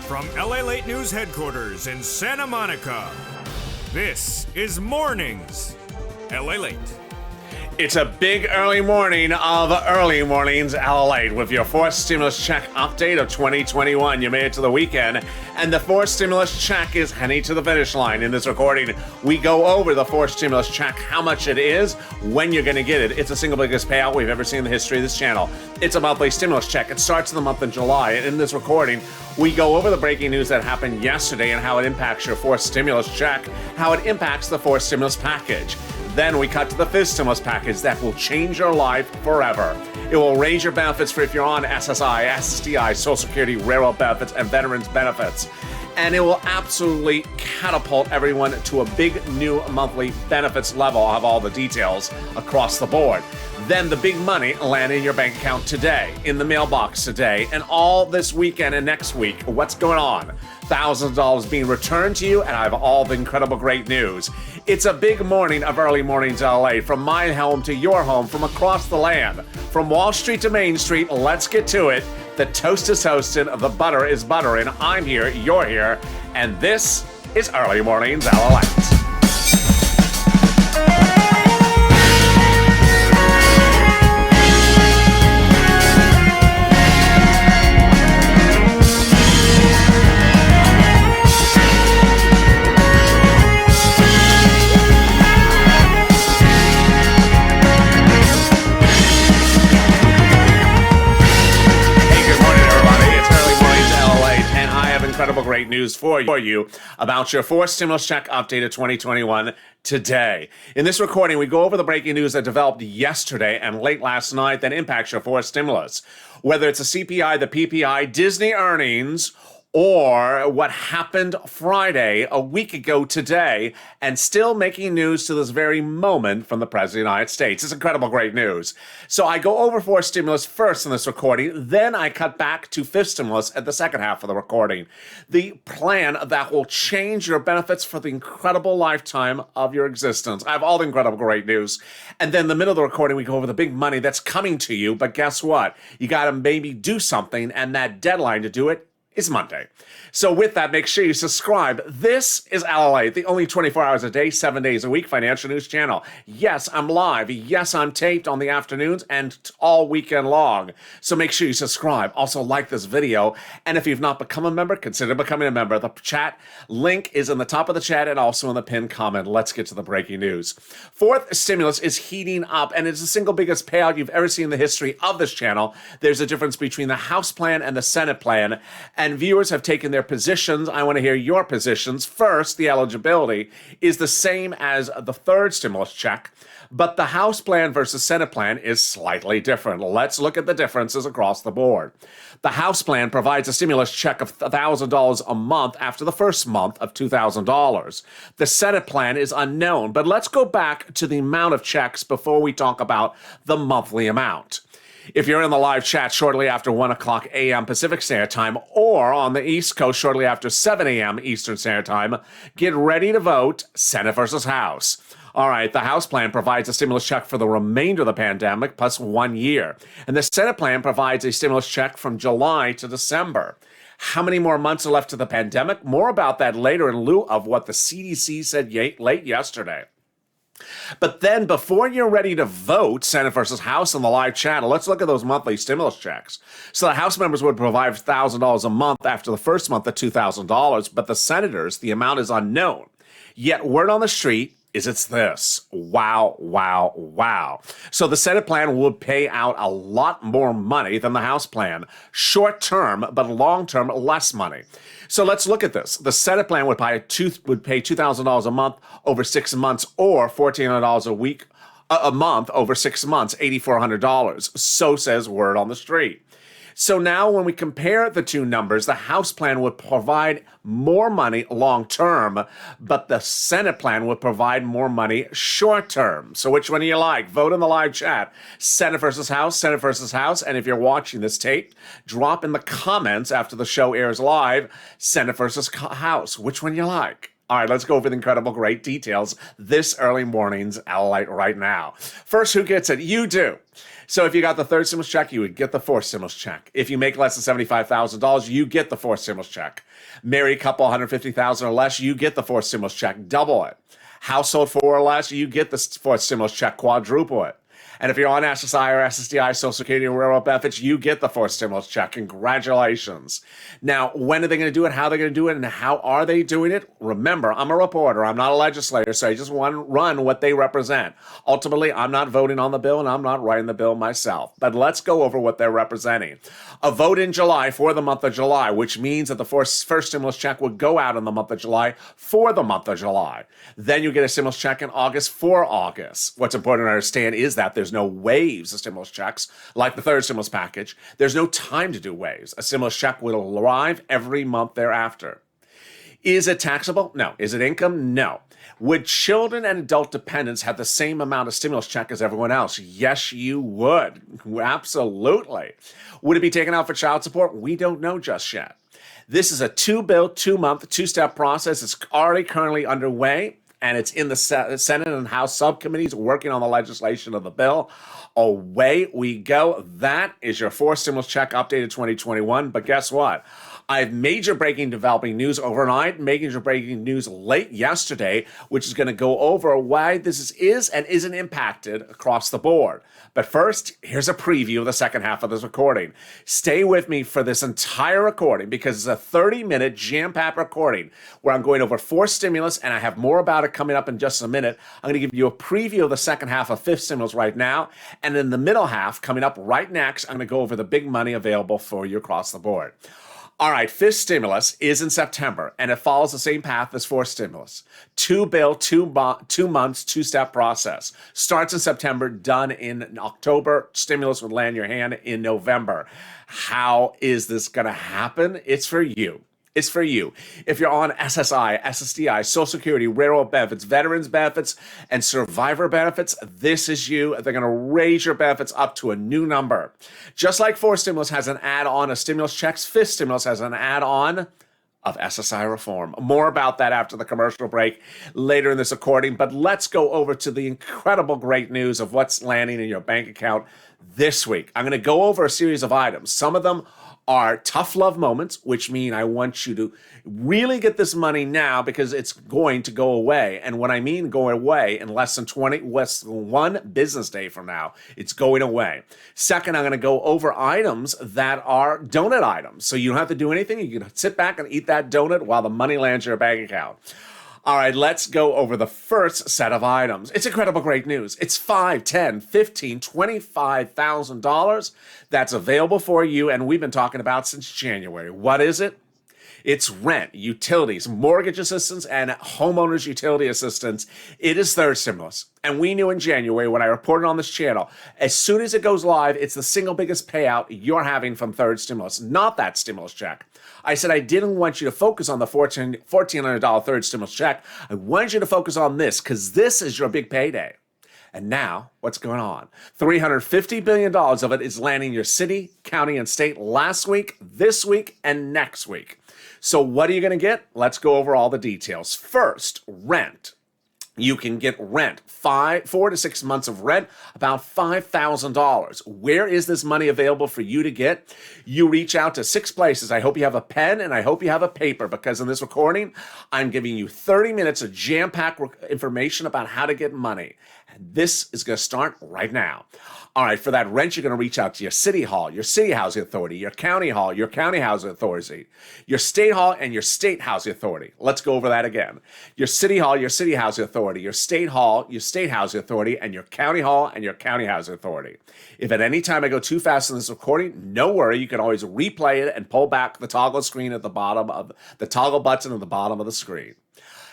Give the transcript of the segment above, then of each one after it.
From LALATE News headquarters in Santa Monica, this is Mornings LALATE. It's a big early morning of Early Mornings LALATE with your fourth stimulus check update of 2021. You made it to the weekend, and the fourth stimulus check is heading to the finish line. In this recording, we go over the fourth stimulus check, how much it is, when you're going to get it. It's the single biggest payout we've ever seen in the history of this channel. It's a monthly stimulus check. It starts in the month of July, and in this recording, we go over the breaking news that happened yesterday and how it impacts your fourth stimulus check, how it impacts the fourth stimulus package. Then we cut to the fifth stimulus package that will change your life forever. It will raise your benefits for if you're on SSI, SSDI, Social Security, railroad benefits, and veterans benefits. And it will absolutely catapult everyone to a big new monthly benefits level. I'll have all the details across the board. Then the big money land in your bank account today, in the mailbox today, and all this weekend and next week. What's going on? Thousands of dollars being returned to you, and I have all the incredible great news. It's a big morning of Early Mornings LA, from my home to your home, from across the land, from Wall Street to Main Street. Let's get to it. The toast is toasting, the butter is buttering. I'm here, you're here, and this is Early Mornings LALATE. Incredible great news for you about your fourth stimulus check update of 2021 today. In this recording, we go over the breaking news that developed yesterday and late last night that impacts your fourth stimulus. Whether it's the CPI, the PPI, Disney earnings, or what happened Friday, a week ago today, and still making news to this very moment from the President of the United States. It's incredible great news. So I go over fourth stimulus first in this recording, then I cut back to fifth stimulus at the second half of the recording. The plan that will change your benefits for the incredible lifetime of your existence. I have all the incredible great news. And then in the middle of the recording, we go over the big money that's coming to you, but guess what? You got to maybe do something, and that deadline to do it is Monday. So with that, make sure you subscribe. This is LALATE, the only 24 hours a day, 7 days a week financial news channel. Yes, I'm live. Yes, I'm taped on the afternoons and all weekend long. So make sure you subscribe. Also like this video. And if you've not become a member, consider becoming a member. The chat link is in the top of the chat and also in the pinned comment. Let's get to the breaking news. Fourth stimulus is heating up, and it's the single biggest payout you've ever seen in the history of this channel. There's a difference between the House plan and the Senate plan, and viewers have taken their positions. I want to hear your positions. First, the eligibility is the same as the third stimulus check, but the House plan versus Senate plan is slightly different. Let's look at the differences across the board. The House plan provides a stimulus check of $1,000 a month after the first month of $2,000. The Senate plan is unknown, but let's go back to the amount of checks before we talk about the monthly amount. If you're in the live chat shortly after 1 o'clock a.m. Pacific Standard Time or on the East Coast shortly after 7 a.m. Eastern Standard Time, get ready to vote Senate versus House. All right, the House plan provides a stimulus check for the remainder of the pandemic plus 1 year. And the Senate plan provides a stimulus check from July to December. How many more months are left to the pandemic? More about that later in lieu of what the CDC said late yesterday. But then before you're ready to vote Senate versus House on the live channel, let's look at those monthly stimulus checks. So the House members would provide $1,000 a month after the first month of $2,000, but the senators, the amount is unknown. Yet word on the street is it's this. Wow, wow, wow. So the Senate plan would pay out a lot more money than the House plan. Short term, but long term, less money. So let's look at this. The Senate plan would pay $2,000 a month over 6 months, or $1,400 a month over 6 months, $8,400. So says word on the street. So now when we compare the two numbers, the House plan would provide more money long term, but the Senate plan would provide more money short term. So which one do you like? Vote in the live chat. Senate versus House, Senate versus House. And if you're watching this tape, drop in the comments after the show airs live, Senate versus House. Which one you like? All right, let's go over the incredible great details this early morning's LALATE right now. First, who gets it? You do. So if you got the third stimulus check, you would get the fourth stimulus check. If you make less than $75,000, you get the fourth stimulus check. Married couple, $150,000 or less, you get the fourth stimulus check. Double it. Household 4 or less, you get the fourth stimulus check. Quadruple it. And if you're on SSI or SSDI, Social Security or Railroad benefits, you get the fourth stimulus check. Congratulations. Now, when are they going to do it? How are they going to do it? And how are they doing it? Remember, I'm a reporter. I'm not a legislator, so I just want to run what they represent. Ultimately, I'm not voting on the bill, and I'm not writing the bill myself. But let's go over what they're representing. A vote in July for the month of July, which means that the first stimulus check would go out in the month of July for the month of July. Then you get a stimulus check in August for August. What's important to understand is that there's no waves of stimulus checks like the third stimulus package. There's no time to do waves. A stimulus check will arrive every month thereafter. Is it taxable? No. Is it income? No. Would children and adult dependents have the same amount of stimulus check as everyone else? Yes, you would. Absolutely. Would it be taken out for child support? We don't know just yet. This is a 2-bill, 2-month, 2-step process. It's already currently underway, and it's in the Senate and House subcommittees working on the legislation of the bill. Away we go. That is your fourth stimulus check updated 2021. But guess what? I have major breaking developing news overnight, major breaking news late yesterday, which is going to go over why this is and isn't impacted across the board. But first, here's a preview of the second half of this recording. Stay with me for this entire recording because it's a 30-minute jam-packed recording where I'm going over 4 stimulus, and I have more about it coming up in just a minute. I'm going to give you a preview of the second half of fifth stimulus right now, and in the middle half, coming up right next, I'm going to go over the big money available for you across the board. All right, fifth stimulus is in September, and it follows the same path as fourth stimulus. 2-bill, 2 months, 2-step process. Starts in September, done in October. Stimulus would land your hand in November. How is this going to happen? It's for you. It's for you. If you're on SSI, SSDI, Social Security, Railroad benefits, veterans benefits, and survivor benefits, this is you. They're going to raise your benefits up to a new number. Just like fourth stimulus has an add-on of stimulus checks, fifth stimulus has an add-on of SSI reform. More about that after the commercial break later in this recording. But let's go over to the incredible great news of what's landing in your bank account this week. I'm going to go over a series of items. Some of them are tough love moments, which mean I want you to really get this money now because it's going to go away. And when I mean go away, in less than 1 business day from now, it's going away. Second, I'm going to go over items that are donut items. So you don't have to do anything. You can sit back and eat that donut while the money lands in your bank account. All right, let's go over the first set of items. It's incredible great news. It's $5, $10, $15, $25,000 that's available for you, and we've been talking about since January. What is it? It's rent, utilities, mortgage assistance, and homeowners utility assistance. It is third stimulus. And we knew in January when I reported on this channel, as soon as it goes live, it's the single biggest payout you're having from third stimulus, not that stimulus check. I said I didn't want you to focus on the $1,400 third stimulus check. I wanted you to focus on this because this is your big payday. And now, what's going on? $350 billion of it is landing your city, county, and state last week, this week, and next week. So what are you going to get? Let's go over all the details. First, rent. You can get rent, 4 to 6 months of rent, about $5,000. Where is this money available for you to get? You reach out to 6 places. I hope you have a pen and I hope you have a paper because in this recording, I'm giving you 30 minutes of jam-packed information about how to get money. And this is going to start right now. All right, for that rent, you're going to reach out to your city hall, your city housing authority, your county hall, your county housing authority, your state hall, and your state housing authority. Let's go over that again. Your city hall, your city housing authority, your state hall, your state housing authority, and your county hall and your county housing authority. If at any time I go too fast in this recording, no worry. You can always replay it and pull back the toggle screen at the bottom of the toggle button at the bottom of the screen.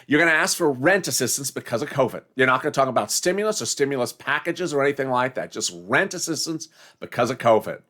You're going to ask for rent assistance because of COVID. You're not going to talk about stimulus or stimulus packages or anything like that. Just rent assistance because of COVID.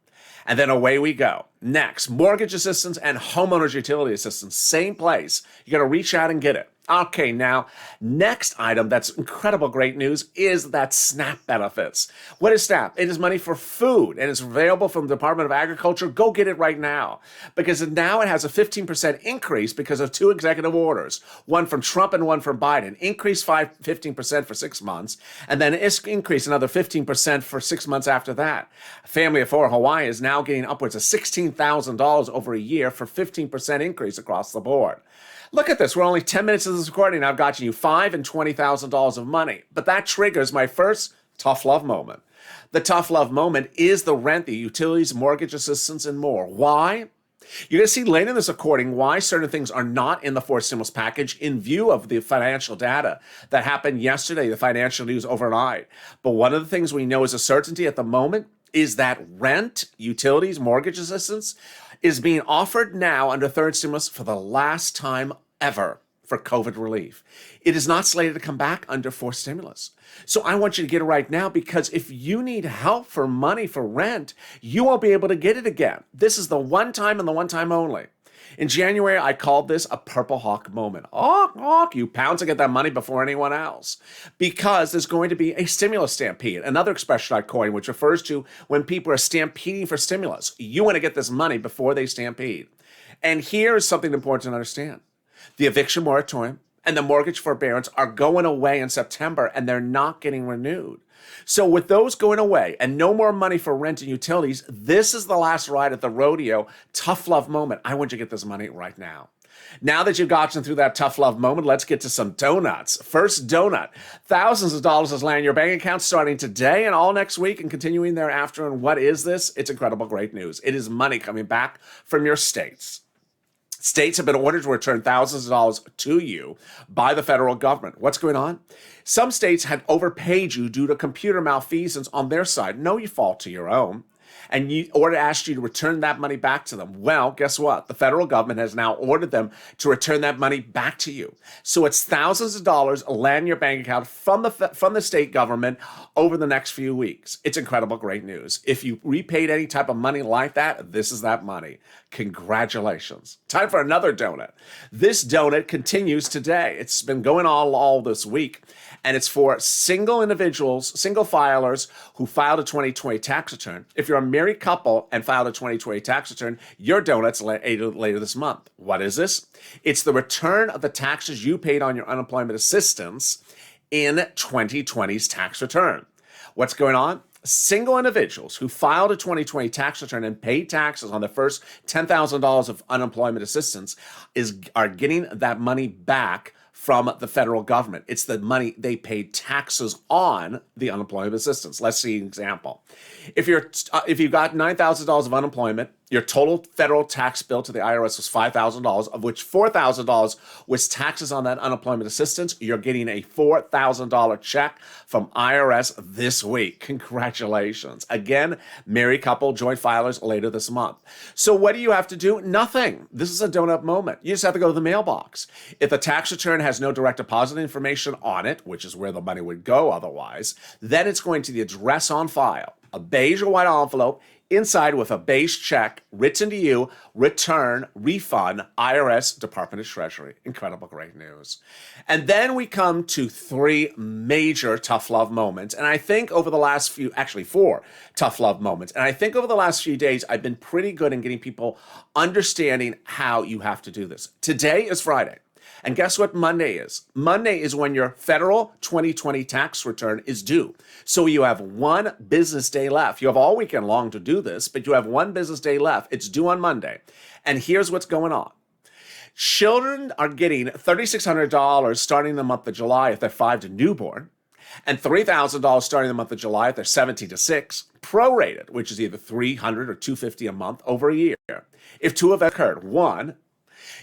And then away we go. Next, mortgage assistance and homeowners utility assistance. Same place. You're going to reach out and get it. Okay, now, next item that's incredible great news is that SNAP benefits. What is SNAP? It is money for food, and it's available from the Department of Agriculture. Go get it right now, because now it has a 15% increase because of two executive orders, one from Trump and one from Biden. Increase 15% for 6 months, and then increase another 15% for 6 months after that. A family of four in Hawaii is now getting upwards of $16,000 over a year for 15% increase across the board. Look at this. We're only 10 minutes into this recording, and I've gotten you $5,000 and $20,000 of money. But that triggers my first tough love moment. The tough love moment is the rent, the utilities, mortgage assistance, and more. Why? You're going to see later in this recording why certain things are not in the fourth stimulus package in view of the financial data that happened yesterday, the financial news overnight. But one of the things we know is a certainty at the moment is that rent, utilities, mortgage assistance is being offered now under third stimulus for the last time ever for COVID relief. It is not slated to come back under fourth stimulus. So I want you to get it right now, because if you need help for money for rent, you won't be able to get it again. This is the one time and the one time only. In January, I called this a purple hawk moment. Hawk, you pounce to get that money before anyone else, because there's going to be a stimulus stampede, another expression I coined, which refers to when people are stampeding for stimulus. You want to get this money before they stampede. And here's something important to understand. The eviction moratorium and the mortgage forbearance are going away in September, and they're not getting renewed. So with those going away and no more money for rent and utilities, this is the last ride at the rodeo. Tough love moment. I want you to get this money right now. Now that you've gotten through that tough love moment, let's get to some donuts. First donut. Thousands of dollars is landing in your bank account starting today and all next week and continuing thereafter. And what is this? It's incredible great news. It is money coming back from your states. States have been ordered to return thousands of dollars to you by the federal government. What's going on? Some states had overpaid you due to computer malfeasance on their side. No fault to your own. And ordered asked you to return that money back to them. Well, guess what? The federal government has now ordered them to return that money back to you. So it's thousands of dollars land in your bank account from the state government over the next few weeks. It's incredible great news. If you repaid any type of money like that, this is that money. Congratulations. Time for another donut. This donut continues today. It's been going on all this week, and it's for single individuals, single filers who filed a 2020 tax return. If you're a married couple and filed a 2020 tax return, your donut's later this month. What is this? It's the return of the taxes you paid on your unemployment assistance in 2020's tax return. What's going on? Single individuals who filed a 2020 tax return and paid taxes on the first $10,000 of unemployment assistance are getting that money back from the federal government. It's the money they paid taxes on the unemployment assistance. Let's see an example. If you've got $9,000 of unemployment, your total federal tax bill to the IRS was $5,000, of which $4,000 was taxes on that unemployment assistance. You're getting a $4,000 check from IRS this week. Congratulations. Again, married couple, joint filers later this month. So what do you have to do? Nothing. This is a donut moment. You just have to go to the mailbox. If the tax return has no direct deposit information on it, which is where the money would go otherwise, then it's going to the address on file, a beige or white envelope, inside with a beige check written to you, return, refund, IRS, Department of Treasury. Incredible great news. And then we come to three major tough love moments. And I think over the last four tough love moments. And I think over the last few days, I've been pretty good in getting people understanding how you have to do this. Today is Friday. And guess what Monday is? Monday is when your federal 2020 tax return is due. So you have one business day left. You have all weekend long to do this, but you have one business day left. It's due on Monday. And here's what's going on. Children are getting $3,600 starting the month of July if they're 5 to newborn, and $3,000 starting the month of July if they're 17 to 6, prorated, which is either $300 or $250 a month over a year. If two events occurred, one,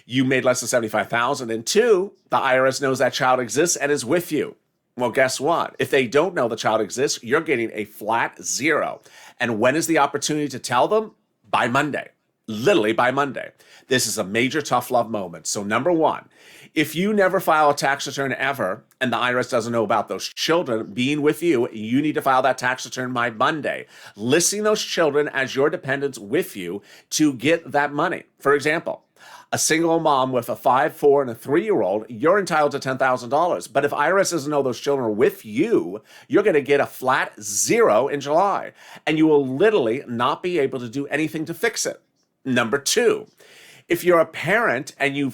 you made less than $75,000, and two, the IRS knows that child exists and is with you. Well, guess what? If they don't know the child exists, you're getting a flat zero. And when is the opportunity to tell them? By Monday. Literally by Monday. This is a major tough love moment. So number one, if you never file a tax return ever, and the IRS doesn't know about those children being with you, you need to file that tax return by Monday, listing those children as your dependents with you to get that money. For example, A single mom with a 5, 4, and a 3-year-old, you're entitled to $10,000. But if IRS doesn't know those children are with you, you're going to get a flat 0 in July, and you will literally not be able to do anything to fix it. Number 2, if you're a parent and you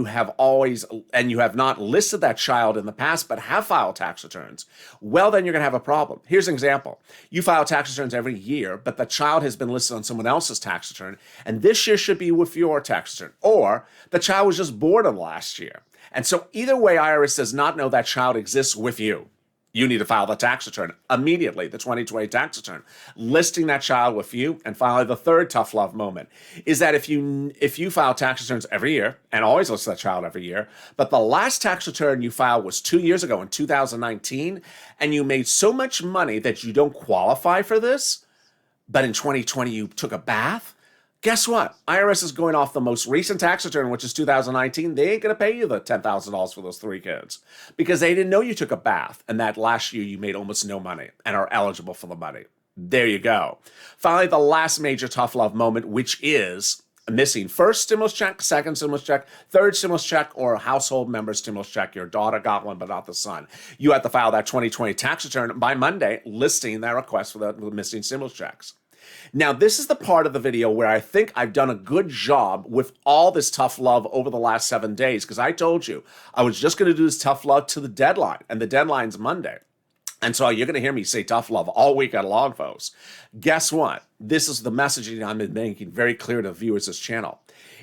have not listed that child in the past but have filed tax returns, well, then you're going to have a problem. Here's an example. You file tax returns every year, but the child has been listed on someone else's tax return, and this year should be with your tax return. Or the child was just born in last year. And so either way, IRS does not know that child exists with you. You need to file the tax return immediately, the 2020 tax return, listing that child with you. And finally, the third tough love moment is that if you file tax returns every year and always list that child every year, but the last tax return you filed was 2 years ago in 2019, and you made so much money that you don't qualify for this, but in 2020 you took a bath, guess what? IRS is going off the most recent tax return, which is 2019. They ain't going to pay you the $10,000 for those 3 kids because they didn't know you took a bath and that last year you made almost no money and are eligible for the money. There you go. Finally, the last major tough love moment, which is missing first stimulus check, second stimulus check, third stimulus check, or a household member stimulus check. Your daughter got one, but not the son. You have to file that 2020 tax return by Monday, listing that request for the missing stimulus checks. Now, this is the part of the video where I think I've done a good job with all this tough love over the last 7 days, because I told you I was just going to do this tough love to the deadline, and the deadline's Monday. And so you're going to hear me say tough love all week on Log Post. Guess what? This is the messaging I've been making very clear to viewers of this channel.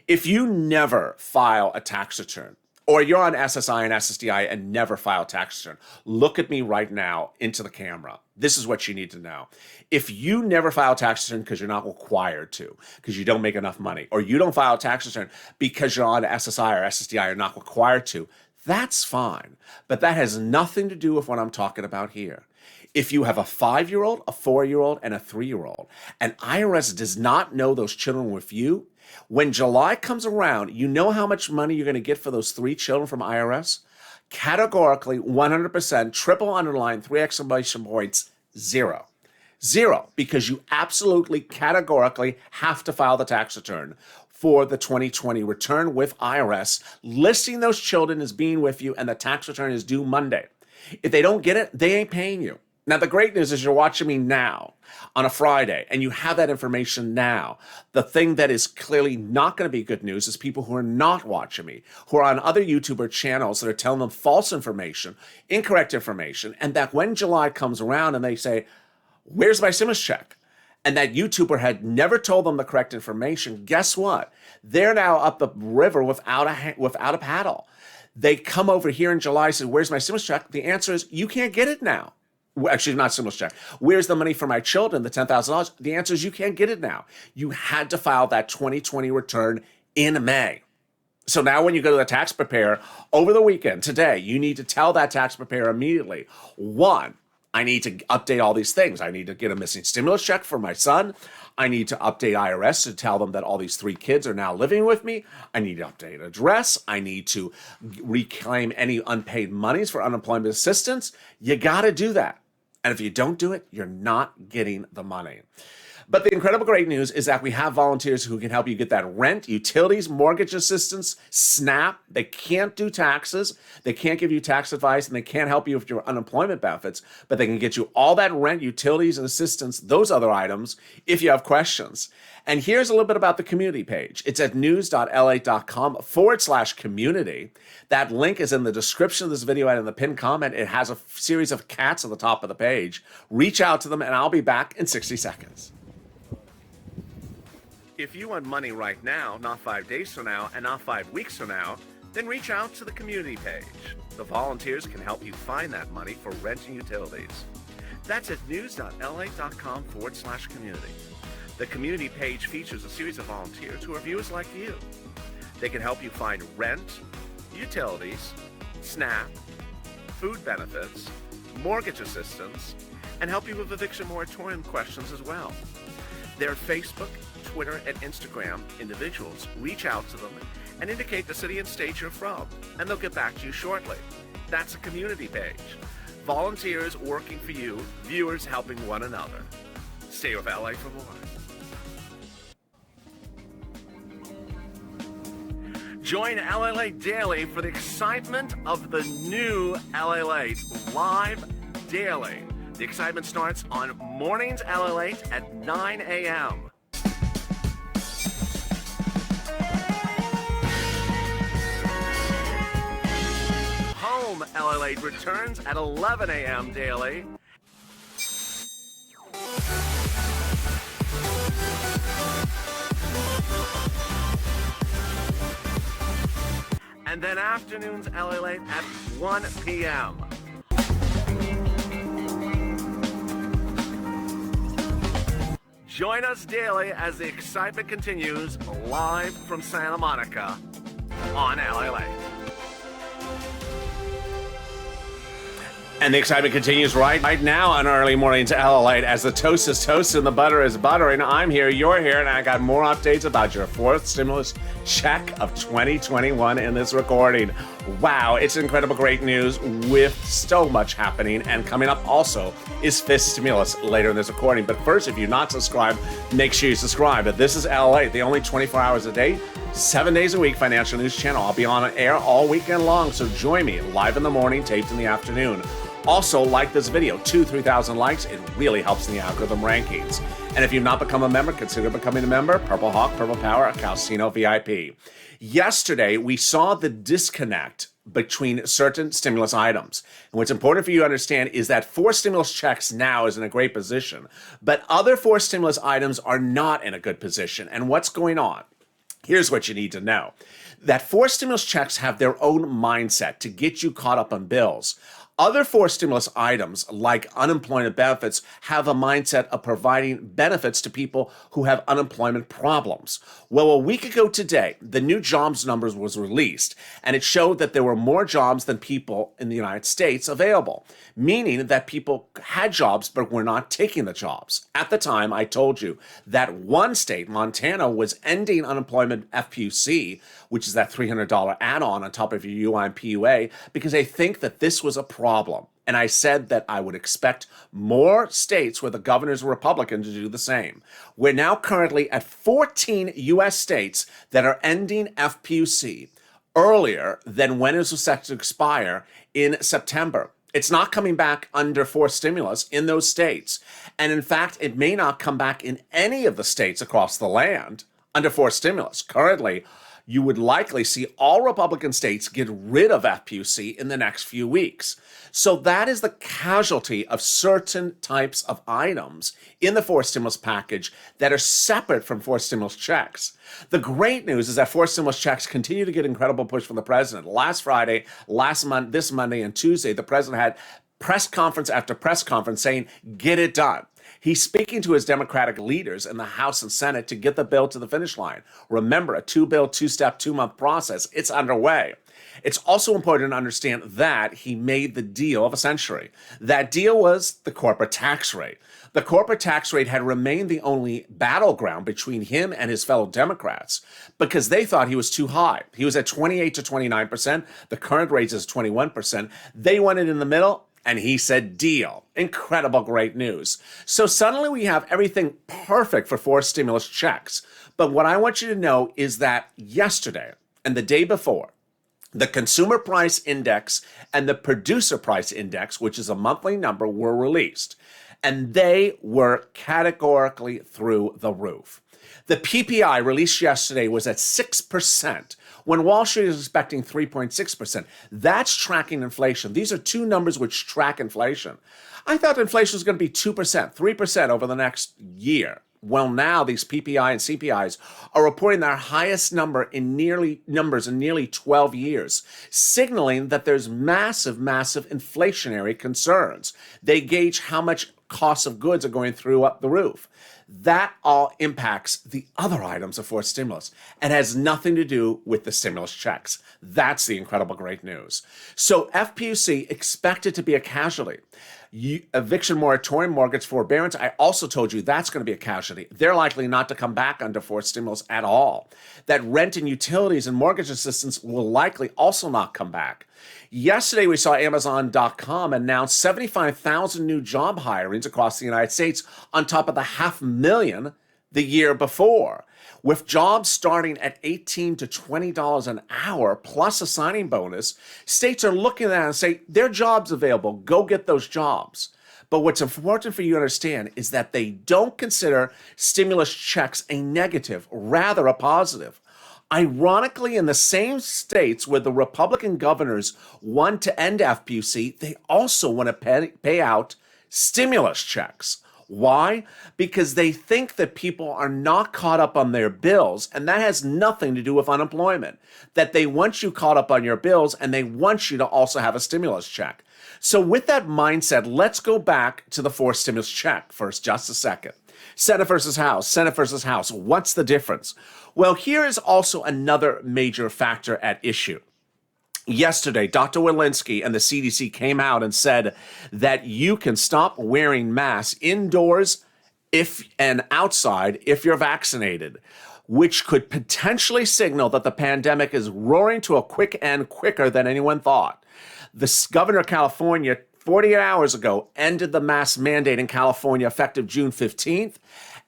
If you never file a tax return, or you're on SSI and SSDI and never file tax return, look at me right now into the camera. This is what you need to know. If you never file tax return because you're not required to, because you don't make enough money, or you don't file tax return because you're on SSI or SSDI, you're not required to, that's fine. But that has nothing to do with what I'm talking about here. If you have a 5-year-old, a 4-year-old, and a 3-year-old, and IRS does not know those children with you, when July comes around, you know how much money you're going to get for those 3 children from IRS? Categorically, 100%, triple underline, 3 exclamation points, 0. 0, because you absolutely categorically have to file the tax return for the 2020 return with IRS, listing those children as being with you, and the tax return is due Monday. If they don't get it, they ain't paying you. Now, the great news is you're watching me now on a Friday, and you have that information now. The thing that is clearly not going to be good news is people who are not watching me, who are on other YouTuber channels that are telling them false information, incorrect information, and that when July comes around and they say, where's my stimulus check? And that YouTuber had never told them the correct information, guess what? They're now up the river without a paddle. They come over here in July and say, where's my stimulus check? The answer is, you can't get it now. Actually, not stimulus check. Where's the money for my children, the $10,000? The answer is you can't get it now. You had to file that 2020 return in May. So now when you go to the tax preparer over the weekend, today, you need to tell that tax preparer immediately, 1, I need to update all these things. I need to get a missing stimulus check for my son. I need to update IRS to tell them that all these 3 kids are now living with me. I need to update address. I need to reclaim any unpaid monies for unemployment assistance. You got to do that. And if you don't do it, you're not getting the money. But the incredible great news is that we have volunteers who can help you get that rent, utilities, mortgage assistance, SNAP. They can't do taxes. They can't give you tax advice, and they can't help you with your unemployment benefits, but they can get you all that rent, utilities, and assistance, those other items, if you have questions. And here's a little bit about the community page. It's at news.lalate.com/community. That link is in the description of this video and in the pinned comment. It has a series of cats at the top of the page. Reach out to them, and I'll be back in 60 seconds. If you want money right now, not 5 days from now, and not 5 weeks from now, then reach out to the community page. The volunteers can help you find that money for rent and utilities. That's at news.lalate.com/community. The community page features a series of volunteers who are viewers like you. They can help you find rent, utilities, SNAP, food benefits, mortgage assistance, and help you with eviction moratorium questions as well. Their Facebook, Twitter, and Instagram individuals. Reach out to them and indicate the city and state you're from, and they'll get back to you shortly. That's a community page. Volunteers working for you, viewers helping one another. Stay with LA for more. Join LALATE Daily for the excitement of the new LALATE live daily. The excitement starts on mornings LALATE at 9 a.m. Home LALATE returns at 11 a.m. daily. And then afternoons LALATE at 1 p.m. Join us daily as the excitement continues live from Santa Monica on LALATE. And the excitement continues right now on early mornings LALATE as the toast is toasted and the butter is buttering. I'm here, you're here, and I got more updates about your fourth stimulus check of 2021 in this recording. Wow, it's incredible great news with so much happening, and coming up also is fifth stimulus later in this recording. But first, if you're not subscribed, make sure you subscribe. This is LALATE, the only 24 hours a day, 7 days a week financial news channel. I'll be on air all weekend long, so join me live in the morning, taped in the afternoon. Also, like this video, 3,000 likes. It really helps in the algorithm rankings. And if you've not become a member, consider becoming a member. Purple Hawk, Purple Power, a Calcino VIP. Yesterday, we saw the disconnect between certain stimulus items. And what's important for you to understand is that four stimulus checks now is in a great position, but other four stimulus items are not in a good position. And what's going on? Here's what you need to know. That four stimulus checks have their own mindset to get you caught up on bills. Other four stimulus items, like unemployment benefits, have a mindset of providing benefits to people who have unemployment problems. Well, a week ago today, the new jobs numbers was released, and it showed that there were more jobs than people in the United States available, meaning that people had jobs but were not taking the jobs. At the time, I told you that one state, Montana, was ending unemployment FPUC, which is that $300 add-on top of your UI and PUA, because they think that this was a problem. And I said that I would expect more states where the governors were Republican to do the same. We're now currently at 14 U.S. states that are ending FPUC earlier than when it was set to expire in September. It's not coming back under fourth stimulus in those states. And in fact, it may not come back in any of the states across the land under fourth stimulus. Currently, you would likely see all Republican states get rid of FPUC in the next few weeks. So that is the casualty of certain types of items in the fourth stimulus package that are separate from fourth stimulus checks. The great news is that fourth stimulus checks continue to get incredible push from the president. Last Friday, this Monday, and Tuesday, the president had press conference after press conference saying, get it done. He's speaking to his Democratic leaders in the House and Senate to get the bill to the finish line. Remember, a two-bill, two-step, two-month process. It's underway. It's also important to understand that he made the deal of a century. That deal was the corporate tax rate. The corporate tax rate had remained the only battleground between him and his fellow Democrats because they thought he was too high. He was at 28 to 29%. The current rate is 21%. They wanted in the middle, and he said deal. Incredible great news. So suddenly we have everything perfect for four stimulus checks. But what I want you to know is that yesterday and the day before, the consumer price index and the producer price index, which is a monthly number, were released. And they were categorically through the roof. The PPI released yesterday was at 6%, when Wall Street is expecting 3.6%. That's tracking inflation. These are two numbers which track inflation. I thought inflation was going to be 2%, 3% over the next year. Well, now these PPI and CPIs are reporting their highest numbers in nearly 12 years, signaling that there's massive inflationary concerns. They gauge how much costs of goods are going through up the roof. That all impacts the other items of fourth stimulus and has nothing to do with the stimulus checks. That's the incredible great news. So FPUC expected to be a casualty. Eviction moratorium, mortgage forbearance, I also told you that's going to be a casualty. They're likely not to come back under fourth stimulus at all. That rent and utilities and mortgage assistance will likely also not come back. Yesterday, we saw Amazon.com announce 75,000 new job hirings across the United States on top of the 500,000 the year before. With jobs starting at $18 to $20 an hour plus a signing bonus, states are looking at that and say, there are jobs available. Go get those jobs. But what's important for you to understand is that they don't consider stimulus checks a negative, rather a positive. Ironically, in the same states where the Republican governors want to end FPC, they also want to pay out stimulus checks. Why? Because they think that people are not caught up on their bills, and that has nothing to do with unemployment. That they want you caught up on your bills, and they want you to also have a stimulus check. So with that mindset, let's go back to the forced stimulus check for just a second. Senate versus House, Senate versus House. What's the difference? Well, here is also another major factor at issue. Yesterday, Dr. Walensky and the CDC came out and said that you can stop wearing masks indoors and outside if you're vaccinated, which could potentially signal that the pandemic is roaring to a quick end quicker than anyone thought. The governor of California 48 hours ago ended the mask mandate in California effective June 15th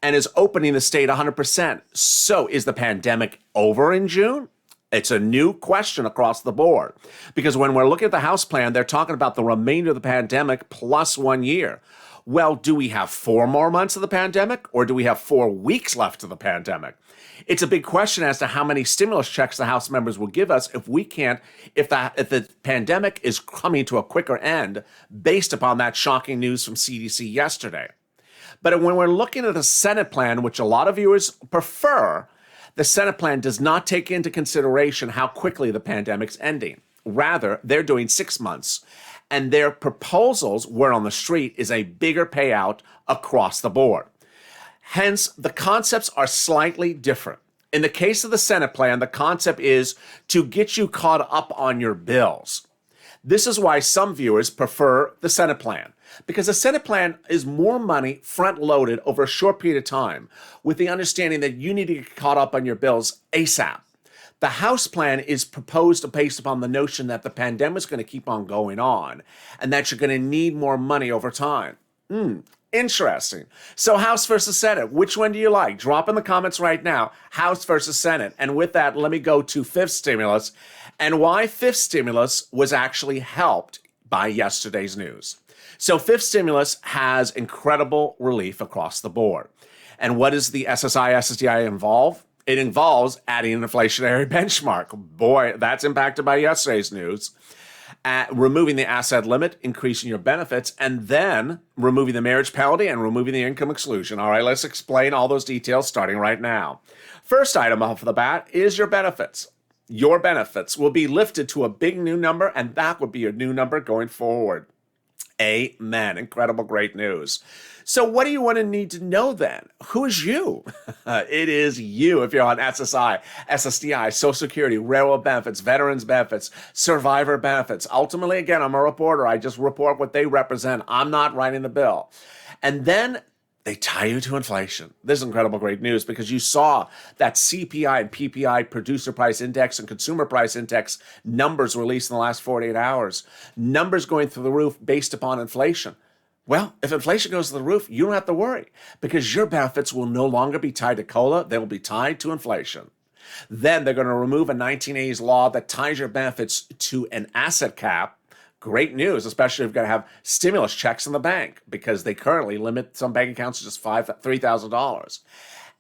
and is opening the state 100%. So is the pandemic over in June? It's a new question across the board because when we're looking at the House plan, they're talking about the remainder of the pandemic plus 1 year. Well, do we have 4 more months of the pandemic or do we have 4 weeks left of the pandemic? It's a big question as to how many stimulus checks the House members will give us if the pandemic is coming to a quicker end based upon that shocking news from CDC yesterday. But when we're looking at the Senate plan, which a lot of viewers prefer, the Senate plan does not take into consideration how quickly the pandemic's ending. Rather, they're doing 6 months. And their proposals, word on the street, is a bigger payout across the board. Hence, the concepts are slightly different. In the case of the Senate plan, the concept is to get you caught up on your bills. This is why some viewers prefer the Senate plan, because the Senate plan is more money front-loaded over a short period of time, with the understanding that you need to get caught up on your bills ASAP. The House plan is proposed based upon the notion that the pandemic is going to keep on going on, and that you're going to need more money over time. Interesting. So House versus Senate, which one do you like? Drop in the comments right now, House versus Senate. And with that, let me go to fifth stimulus and why fifth stimulus was actually helped by yesterday's news. So fifth stimulus has incredible relief across the board. And what does the SSI involve? It involves adding an inflationary benchmark. Boy, that's impacted by yesterday's news. Removing the asset limit, increasing your benefits, and then removing the marriage penalty and removing the income exclusion. All right, let's explain all those details starting right now. First item off the bat is your benefits. Your benefits will be lifted to a big new number, and that would be your new number going forward. Amen. Incredible, great news. So what do you want to need to know then? Who is you? It is you if you're on SSI, SSDI, Social Security, railroad benefits, veterans benefits, survivor benefits. Ultimately, again, I'm a reporter. I just report what they represent. I'm not writing the bill. And then they tie you to inflation. This is incredible, great news because you saw that CPI and PPI, producer price index and consumer price index numbers released in the last 48 hours. Numbers going through the roof based upon inflation. Well, if inflation goes to the roof, you don't have to worry because your benefits will no longer be tied to COLA. They will be tied to inflation. Then they're going to remove a 1980s law that ties your benefits to an asset cap. Great news, especially if you're going to have stimulus checks in the bank because they currently limit some bank accounts to just $3,000.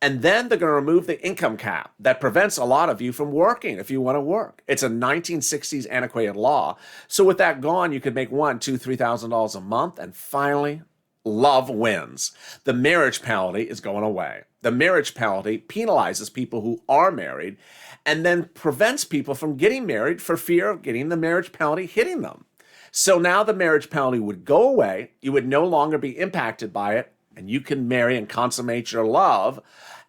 And then they're going to remove the income cap that prevents a lot of you from working if you want to work. It's a 1960s antiquated law. So with that gone, you could make $1,000, $2,000, $3,000 a month. And finally, love wins. The marriage penalty is going away. The marriage penalty penalizes people who are married and then prevents people from getting married for fear of getting the marriage penalty hitting them. So now the marriage penalty would go away. You would no longer be impacted by it, and you can marry and consummate your love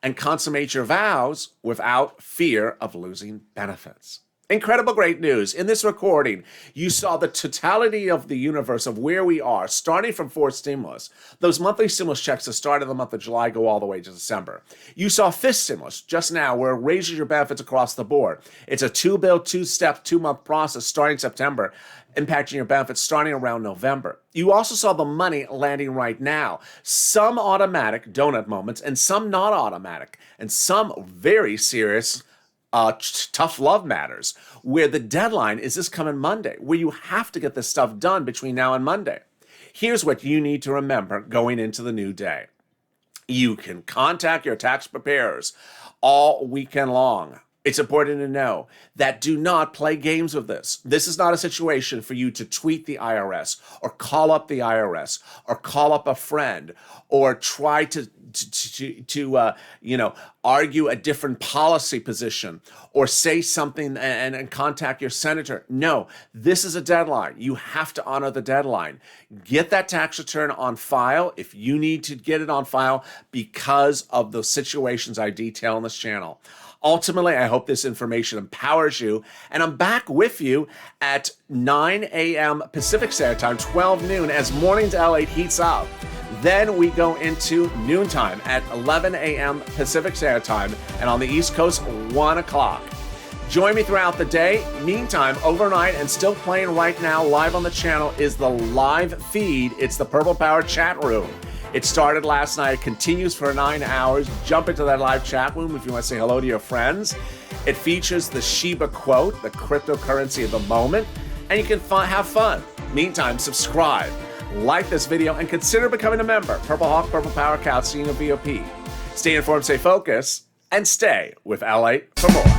and consummate your vows without fear of losing benefits. Incredible great news. In this recording, you saw the totality of the universe of where we are, starting from fourth stimulus. Those monthly stimulus checks that start in the month of July go all the way to December. You saw fifth stimulus just now, where it raises your benefits across the board. It's a two-bill, two-step, two-month process starting September, impacting your benefits starting around November. You also saw the money landing right now. Some automatic donut moments and some not automatic, and some very serious tough love matters, where the deadline is this coming Monday, where you have to get this stuff done between now and Monday. Here's what you need to remember going into the new day. You can contact your tax preparers all weekend long. It's important to know that do not play games with this. This is not a situation for you to tweet the IRS or call up the IRS or call up a friend or try to argue a different policy position or say something and contact your senator. No, this is a deadline. You have to honor the deadline. Get that tax return on file if you need to get it on file because of the situations I detail on this channel. Ultimately, I hope this information empowers you, and I'm back with you at 9 a.m. Pacific Standard Time, 12 noon, as Mornings LATE heats up. Then we go into noontime at 11 a.m. Pacific Standard Time, and on the East Coast, 1 o'clock. Join me throughout the day. Meantime, overnight, and still playing right now live on the channel is the live feed. It's the Purple Power chat room. It started last night. It continues for 9 hours. Jump into that live chat room if you want to say hello to your friends. It features the Shiba quote, the cryptocurrency of the moment, and you can have fun. Meantime, subscribe, like this video, and consider becoming a member. Purple Hawk, Purple Power, Cal, seeing a VOP. Stay informed, stay focused, and stay with LATE for more.